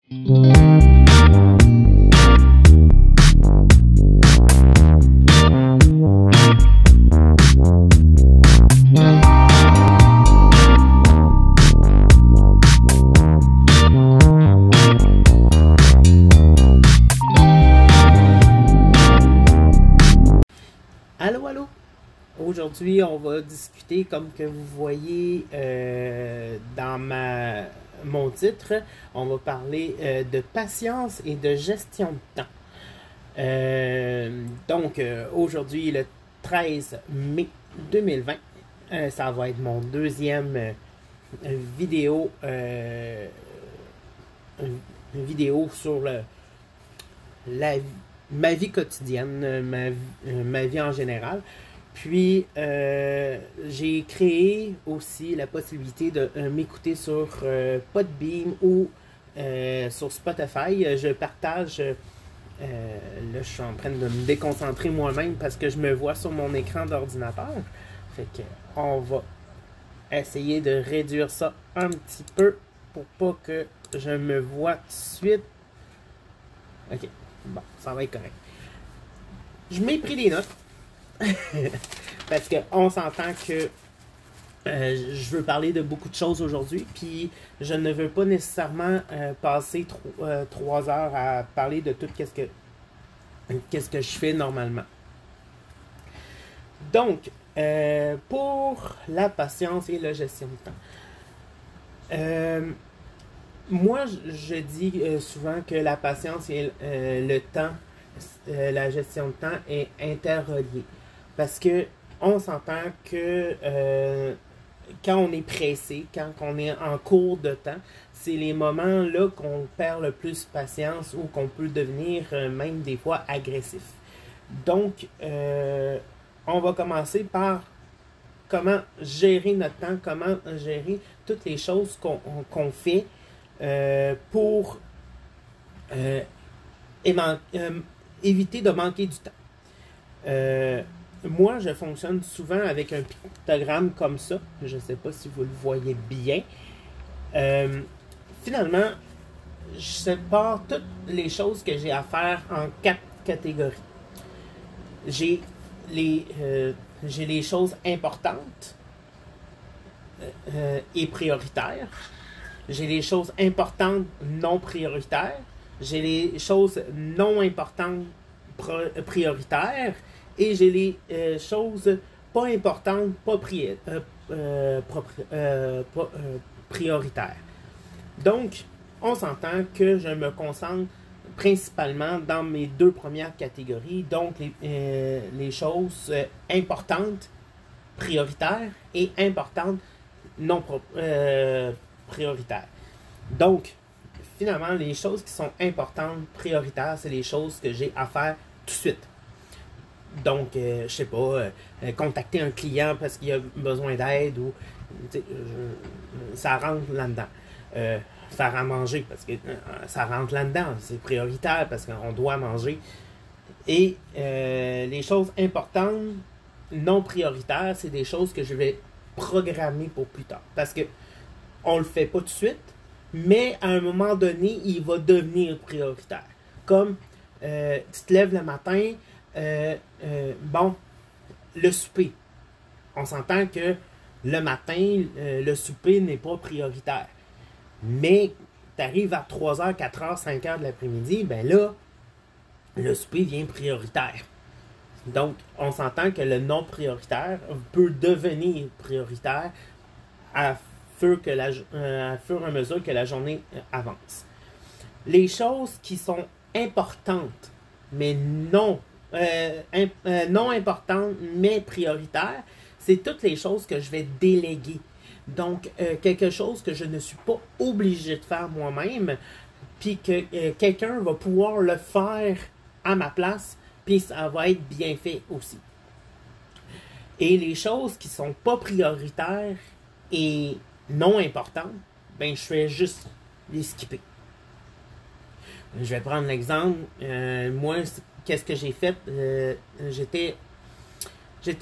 Allô, allô! Aujourd'hui, on va discuter, comme que vous voyez dans mon titre, on va parler de patience et de gestion de temps. Aujourd'hui, le 13 mai 2020, ça va être mon deuxième vidéo, vidéo sur ma vie quotidienne, ma vie en général. Puis, j'ai créé aussi la possibilité de m'écouter sur Podbean ou sur Spotify. Je partage, là je suis en train de me déconcentrer moi-même parce que je me vois sur mon écran d'ordinateur. Fait que on va essayer de réduire ça un petit peu pour pas que je me vois tout de suite. Ok, bon, ça va être correct. Je m'ai pris des notes. Parce qu'on s'entend que je veux parler de beaucoup de choses aujourd'hui, puis je ne veux pas nécessairement passer 3 heures à parler de tout qu'est-ce que je fais normalement. Donc, pour la patience et la gestion de temps. Moi, je dis souvent que la patience et le temps, la gestion de temps est interreliée. Parce que on s'entend que quand on est pressé, quand on est en cours de temps, c'est les moments là qu'on perd le plus patience ou qu'on peut devenir même des fois agressif. Donc, on va commencer par comment gérer notre temps, comment gérer toutes les choses qu'on fait pour éviter de manquer du temps. Moi, je fonctionne souvent avec un pictogramme comme ça. Je ne sais pas si vous le voyez bien. Finalement, je sépare toutes les choses que j'ai à faire en 4 catégories. J'ai les choses importantes et prioritaires. J'ai les choses importantes non prioritaires. J'ai les choses non importantes prioritaires. Et j'ai les choses pas importantes, pas prioritaires. Donc, on s'entend que je me concentre principalement dans mes 2 premières catégories, donc les choses importantes, prioritaires et importantes, non prioritaires. Donc, finalement, les choses qui sont importantes, prioritaires, c'est les choses que j'ai à faire tout de suite. Donc, je sais pas, contacter un client parce qu'il a besoin d'aide ou ça rentre là-dedans. Faire à manger parce que ça rentre là-dedans. C'est prioritaire parce qu'on doit manger. Et les choses importantes, non prioritaires, c'est des choses que je vais programmer pour plus tard. Parce que on le fait pas tout de suite, mais à un moment donné, il va devenir prioritaire. Comme tu te lèves le matin, bon, le souper. On s'entend que le matin, le souper n'est pas prioritaire. Mais tu arrives à 3h, 4h, 5h de l'après-midi, ben là, le souper devient prioritaire. Donc, on s'entend que le non prioritaire peut devenir prioritaire à fur et à mesure que la journée avance. Les choses qui sont importantes, mais non importantes, mais prioritaires, c'est toutes les choses que je vais déléguer. Donc, quelque chose que je ne suis pas obligé de faire moi-même, puis que quelqu'un va pouvoir le faire à ma place, puis ça va être bien fait aussi. Et les choses qui sont pas prioritaires et non importantes, ben je vais juste les skipper. Je vais prendre l'exemple. Moi, qu'est-ce que j'ai fait? J'étais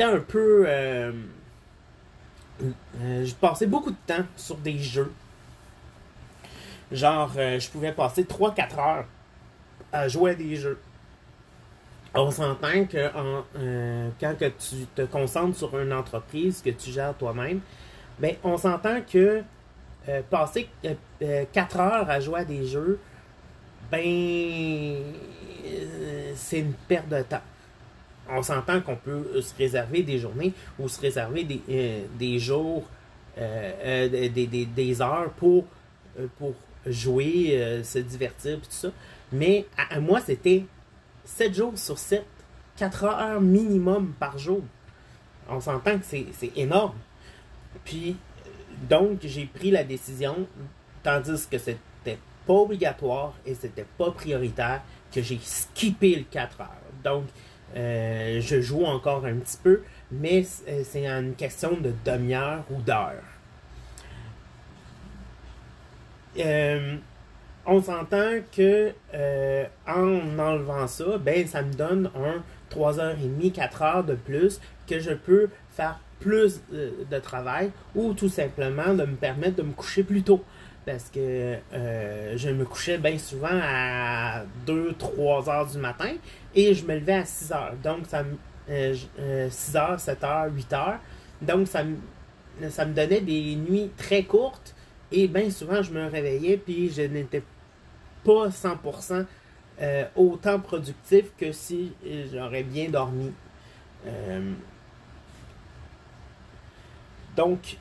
un peu... je passais beaucoup de temps sur des jeux. Genre, je pouvais passer 3-4 heures à jouer à des jeux. On s'entend que quand que tu te concentres sur une entreprise que tu gères toi-même, ben, on s'entend que passer 4 heures à jouer à des jeux, ben, c'est une perte de temps. On s'entend qu'on peut se réserver des journées ou se réserver des jours, des heures pour jouer, se divertir, tout ça. Mais à moi, c'était 7 jours sur 7, 4 heures minimum par jour. On s'entend que c'est énorme. Puis, donc, j'ai pris la décision, tandis que c'était pas obligatoire et c'était pas prioritaire, que j'ai skippé le 4 heures. Donc, je joue encore un petit peu, mais c'est une question de demi-heure ou d'heure. On s'entend que en enlevant ça, ben ça me donne un 3h30, 4 heures de plus que je peux faire plus de travail ou tout simplement de me permettre de me coucher plus tôt. Parce que je me couchais bien souvent à 2-3 heures du matin et je me levais à 6 heures. Donc, 6 heures, 7 heures, 8 heures. Donc, ça me donnait des nuits très courtes et bien souvent, je me réveillais puis je n'étais pas 100% autant productif que si j'aurais bien dormi. Donc,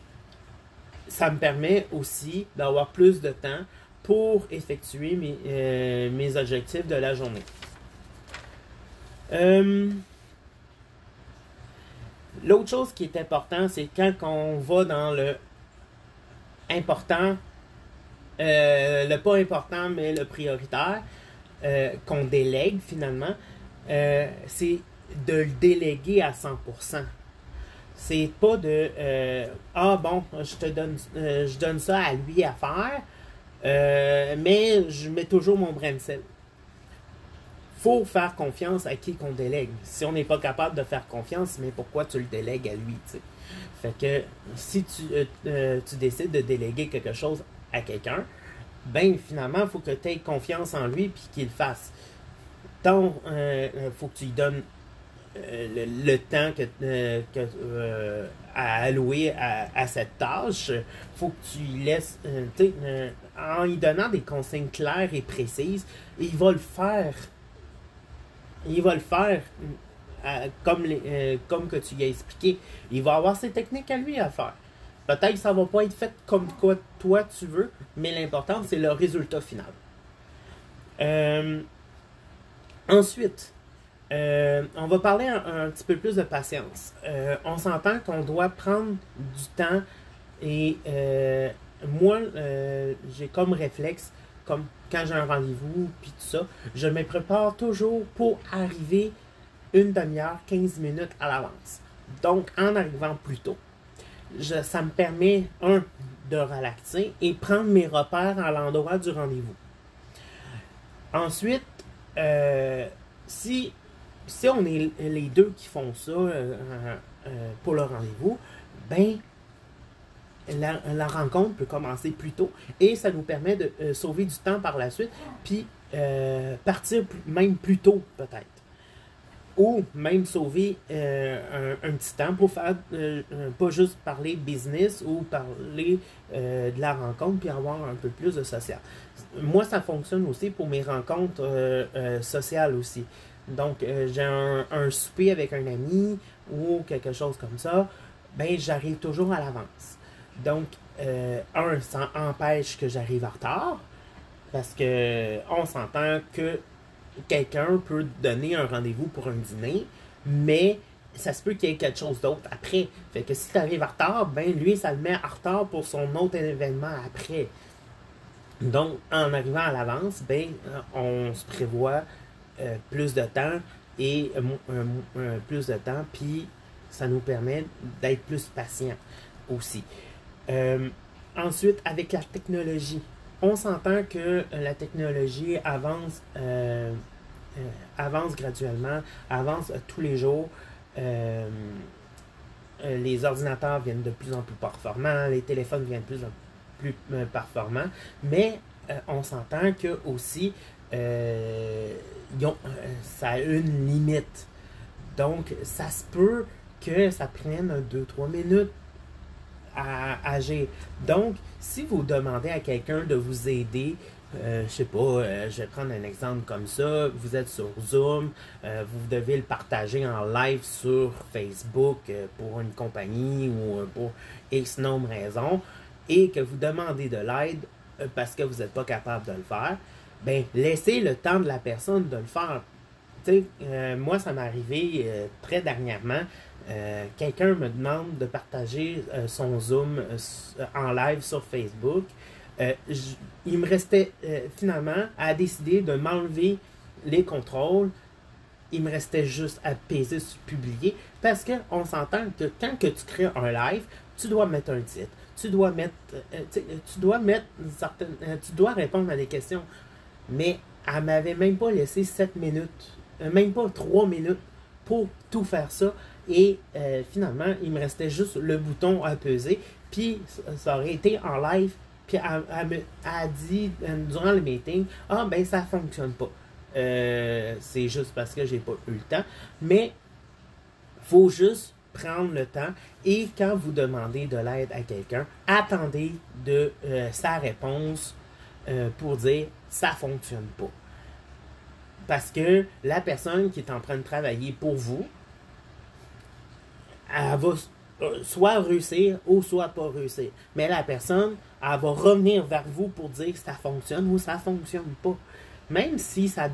ça me permet aussi d'avoir plus de temps pour effectuer mes objectifs de la journée. L'autre chose qui est important, c'est quand on va dans le important, le pas important, mais le prioritaire, qu'on délègue finalement, c'est de le déléguer à 100%. C'est pas de ah bon, je donne ça à lui à faire, mais je mets toujours mon brin de sel. Faut faire confiance à qui qu'on délègue. Si on n'est pas capable de faire confiance, mais pourquoi tu le délègues à lui, t'sais? Fait que si tu décides de déléguer quelque chose à quelqu'un, ben finalement, il faut que tu aies confiance en lui puis qu'il le fasse. Donc, faut que tu lui donnes le temps à allouer à cette tâche. Faut que tu lui laisses, en lui donnant des consignes claires et précises, il va le faire. Il va le faire comme que tu lui as expliqué. Il va avoir ses techniques à lui à faire. Peut-être que ça va pas être fait comme quoi toi tu veux, mais l'important c'est le résultat final. Ensuite, on va parler un petit peu plus de patience. On s'entend qu'on doit prendre du temps et moi, j'ai comme réflexe, comme quand j'ai un rendez-vous puis tout ça, je me prépare toujours pour arriver une demi-heure, 15 minutes à l'avance. Donc, en arrivant plus tôt, ça me permet, de relaxer et prendre mes repères à l'endroit du rendez-vous. Ensuite, si on est les deux qui font ça pour le rendez-vous, ben la rencontre peut commencer plus tôt et ça nous permet de sauver du temps par la suite, puis partir même plus tôt peut-être. Ou même sauver un petit temps pour faire pas juste parler business ou parler de la rencontre puis avoir un peu plus de social. Moi, ça fonctionne aussi pour mes rencontres sociales aussi. Donc, j'ai un souper avec un ami ou quelque chose comme ça, ben j'arrive toujours à l'avance. Donc, ça empêche que j'arrive en retard parce que on s'entend que quelqu'un peut donner un rendez-vous pour un dîner, mais ça se peut qu'il y ait quelque chose d'autre après. Fait que si tu arrives en retard, ben lui, ça le met en retard pour son autre événement après. Donc, en arrivant à l'avance, ben on se prévoit plus de temps et plus de temps, puis ça nous permet d'être plus patient aussi. Ensuite, avec la technologie, on s'entend que la technologie avance graduellement, avance tous les jours. Les ordinateurs viennent de plus en plus performants, les téléphones viennent de plus en plus performants, mais on s'entend que aussi, ça a une limite. Donc, ça se peut que ça prenne 2-3 minutes à agir. Donc, si vous demandez à quelqu'un de vous aider, je sais pas, je vais prendre un exemple comme ça, vous êtes sur Zoom, vous devez le partager en live sur Facebook pour une compagnie ou pour X nombre de raisons, et que vous demandez de l'aide parce que vous n'êtes pas capable de le faire, ben laissez le temps de la personne de le faire. Moi, ça m'est arrivé très dernièrement. Quelqu'un me demande de partager son Zoom en live sur Facebook. Il me restait finalement à décider de m'enlever les contrôles. Il me restait juste à peser sur publier parce qu'on s'entend que quand que tu crées un live, tu dois mettre un titre, tu dois mettre tu dois répondre à des questions. Mais elle m'avait même pas laissé 7 minutes, même pas 3 minutes pour tout faire ça. Et finalement, il me restait juste le bouton à peser. Puis ça aurait été en live. Puis elle a dit durant le meeting, ah ben ça fonctionne pas. C'est juste parce que j'ai pas eu le temps. Mais faut juste prendre le temps. Et quand vous demandez de l'aide à quelqu'un, attendez de sa réponse pour dire ça fonctionne pas. Parce que la personne qui est en train de travailler pour vous, elle va soit réussir ou soit pas réussir. Mais la personne, elle va revenir vers vous pour dire que ça fonctionne ou ça fonctionne pas. Même si ça,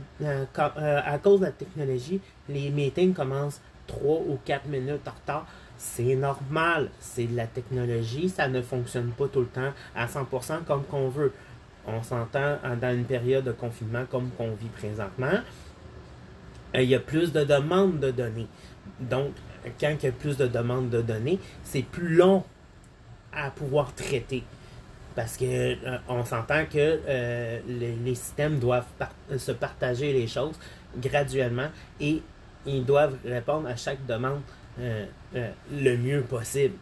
à cause de la technologie, les meetings commencent 3 ou 4 minutes en retard, c'est normal. C'est de la technologie, ça ne fonctionne pas tout le temps à 100% comme qu'on veut. On s'entend dans une période de confinement comme qu'on vit présentement, il y a plus de demandes de données. Donc, quand il y a plus de demandes de données, c'est plus long à pouvoir traiter. Parce que on s'entend que les systèmes doivent se partager les choses graduellement et ils doivent répondre à chaque demande le mieux possible.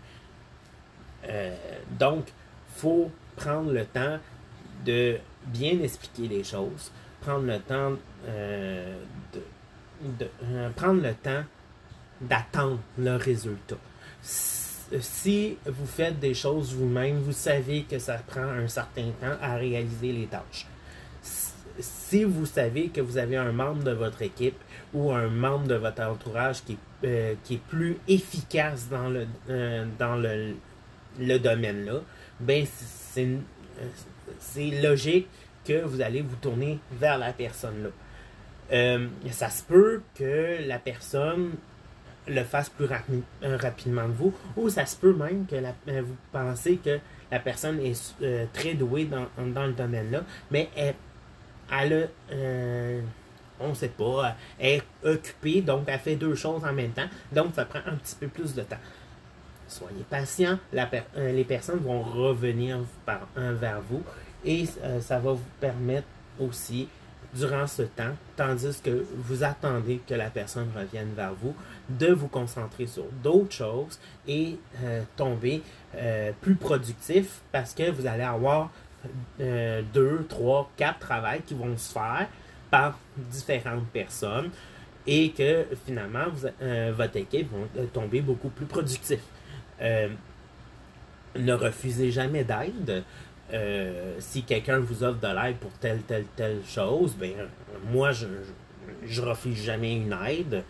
Donc, il faut prendre le temps de bien expliquer les choses, prendre le temps prendre le temps d'attendre le résultat. Si vous faites des choses vous-même, vous savez que ça prend un certain temps à réaliser les tâches. Si vous savez que vous avez un membre de votre équipe ou un membre de votre entourage qui est plus efficace dans le domaine-là, ben c'est logique que vous allez vous tourner vers la personne-là. Ça se peut que la personne le fasse plus rapidement que vous, ou ça se peut même que vous pensez que la personne est très douée dans le domaine-là, mais elle on ne sait pas, elle est occupée, donc elle fait deux choses en même temps, donc ça prend un petit peu plus de temps. Soyez patient, les personnes vont revenir vers vous et ça va vous permettre aussi, durant ce temps, tandis que vous attendez que la personne revienne vers vous, de vous concentrer sur d'autres choses et tomber plus productif parce que vous allez avoir 2, 3, 4 travails qui vont se faire par différentes personnes et que finalement votre équipe va tomber beaucoup plus productif. Ne refusez jamais d'aide. Si quelqu'un vous offre de l'aide pour telle chose, ben moi je refuse jamais une aide.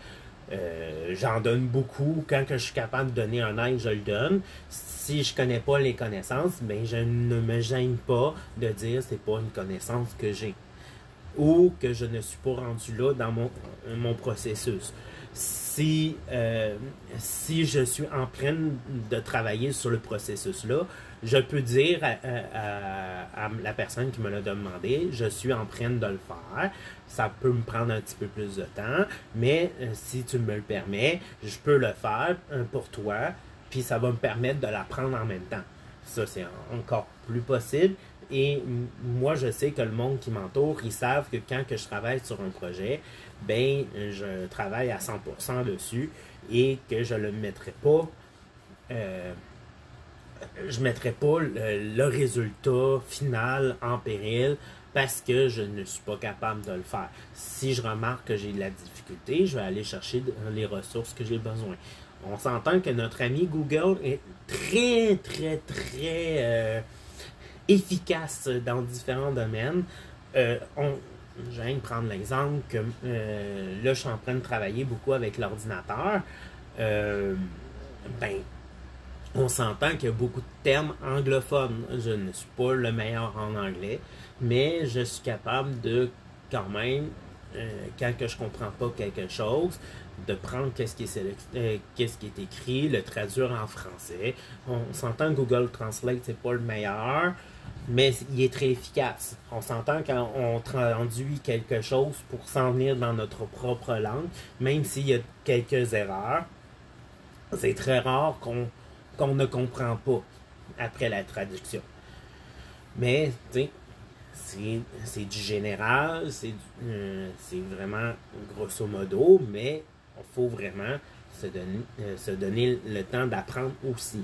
J'en donne beaucoup. Quand que je suis capable de donner un aide, je le donne. Si je connais pas les connaissances, ben je ne me gêne pas de dire c'est pas une connaissance que j'ai ou que je ne suis pas rendu là dans mon processus. Si je suis en train de travailler sur le processus-là, je peux dire à la personne qui me l'a demandé, je suis en train de le faire. Ça peut me prendre un petit peu plus de temps, mais si tu me le permets, je peux le faire pour toi, puis ça va me permettre de l'apprendre en même temps. Ça, c'est encore plus possible. Et moi, je sais que le monde qui m'entoure, ils savent que quand que je travaille sur un projet, ben, je travaille à 100% dessus et que je ne le mettrai pas je ne mettrai pas le résultat final en péril parce que je ne suis pas capable de le faire. Si je remarque que j'ai de la difficulté, je vais aller chercher les ressources que j'ai besoin. On s'entend que notre ami Google est très, très, très efficace dans différents domaines. Je viens de prendre l'exemple que là, je suis en train de travailler beaucoup avec l'ordinateur. Ben, on s'entend qu'il y a beaucoup de termes anglophones. Je ne suis pas le meilleur en anglais, mais je suis capable de, quand même, quand que je comprends pas quelque chose, de prendre qu'est-ce qui est écrit, le traduire en français. On s'entend que Google Translate, c'est pas le meilleur, mais il est très efficace. On s'entend quand on traduit quelque chose pour s'en venir dans notre propre langue, même s'il y a quelques erreurs, c'est très rare qu'on ne comprend pas après la traduction. Mais, tu sais, c'est du général, c'est vraiment grosso modo, mais il faut vraiment se donner le temps d'apprendre aussi.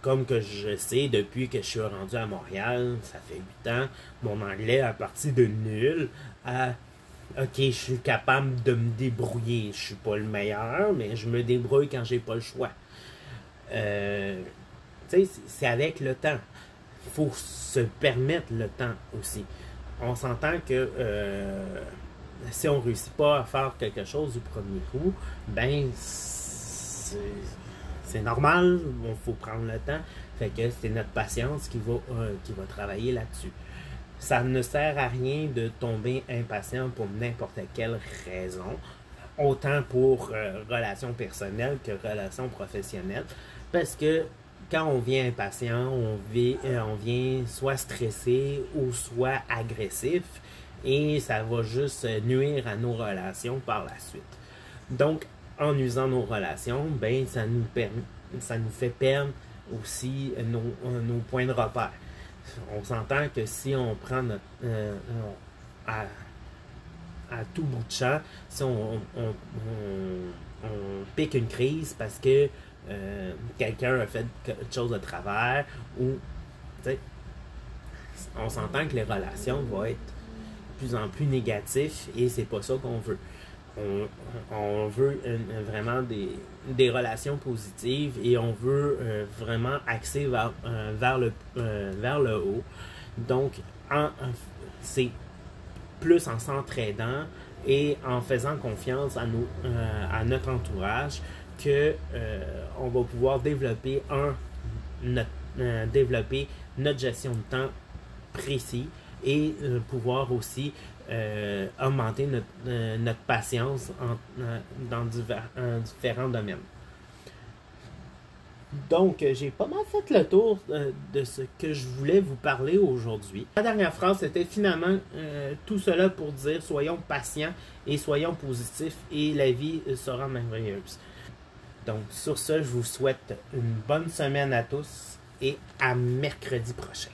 Comme que je sais, depuis que je suis rendu à Montréal, ça fait 8 ans, mon anglais a parti de nul à OK, je suis capable de me débrouiller. Je suis pas le meilleur, mais je me débrouille quand j'ai pas le choix. Tu sais, c'est avec le temps. Il faut se permettre le temps aussi. On s'entend que si on réussit pas à faire quelque chose du premier coup, ben c'est normal, il faut prendre le temps. Fait que c'est notre patience qui va travailler là-dessus. Ça ne sert à rien de tomber impatient pour n'importe quelle raison, autant pour relations personnelles que relations professionnelles, parce que quand on vient impatient, on vient soit stressé ou soit agressif, et ça va juste nuire à nos relations par la suite. Donc, en usant nos relations, ben ça nous fait perdre aussi nos points de repère. On s'entend que si on prend à tout bout de champ, si on pique une crise parce que quelqu'un a fait quelque chose de travers, ou on s'entend que les relations vont être de plus en plus négatives et c'est pas ça qu'on veut. On veut vraiment des relations positives et on veut vraiment axer vers le haut. Donc, c'est plus en s'entraidant et en faisant confiance à notre entourage que on va pouvoir développer notre gestion de temps précis et pouvoir aussi augmenter notre patience dans différents domaines. Donc, j'ai pas mal fait le tour de ce que je voulais vous parler aujourd'hui. La dernière phrase, c'était finalement tout cela pour dire soyons patients et soyons positifs et la vie sera merveilleuse. Donc, sur ce, je vous souhaite une bonne semaine à tous et à mercredi prochain.